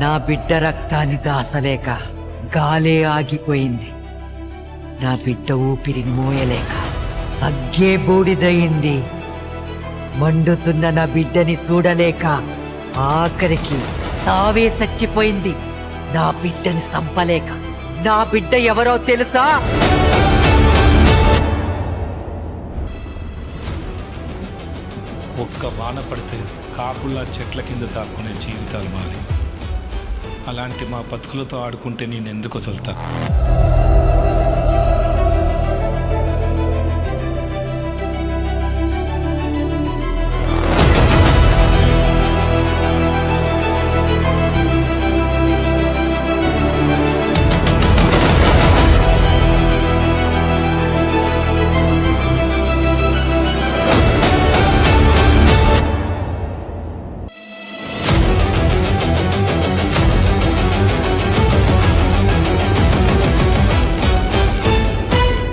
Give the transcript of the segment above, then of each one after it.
నా బిడ్డ రక్తాన్ని దాసలేక గాలే ఆగిపోయింది. నా బిడ్డ ఊపిరిని మోయలేక అగ్గే బూడిదయింది. మండుతున్న నా బిడ్డని చూడలేక ఆఖరికి సావే చచ్చిపోయింది. నా బిడ్డని సంపలేక. నా బిడ్డ ఎవరో తెలుసా? ఒక్క వాన పడితే కాకుల్లా చెట్ల కింద దాక్కునే జీవితాలు మాది. అలాంటి మా బతుకులతో ఆడుకుంటే నేను ఎందుకు వదులుతా?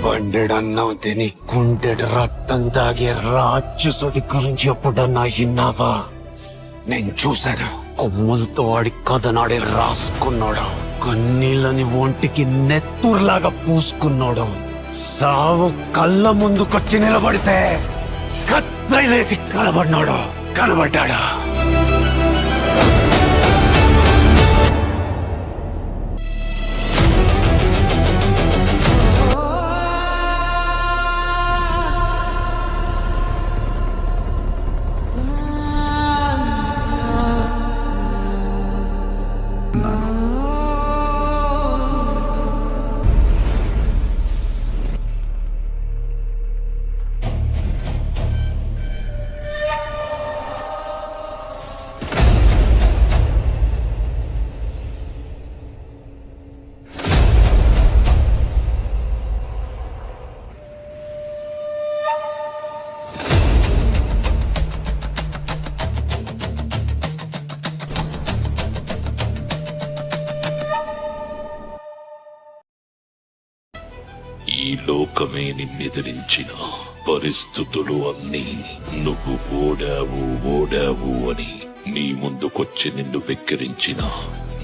పండెడన్నావు తిని కుండెడు రక్తం తాగే రాక్షసుడి గురించి ఎప్పుడన్నా విన్నావా? నేను చూశాను. కొమ్ములతో ఆడి కథనాడే రాసుకున్నాడు. కన్నీళ్ళని ఒంటికి నెత్తురులాగా పూసుకున్నాడు. సావు కళ్ళ ముందుకొచ్చి నిలబడితే కత్తలేసి కనబడ్డాడా? ఈ లోకమే నిన్నెదిరించిన పరిస్థితులు అన్నీ నువ్వు ఓడావు అని నీ ముందుకొచ్చి నిన్ను వెక్కిరించిన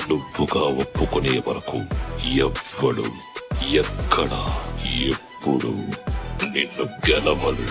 నువ్వుగా ఒప్పుకునే వరకు ఎవ్వడు ఎక్కడ ఎప్పుడు నిన్ను గెలవలు.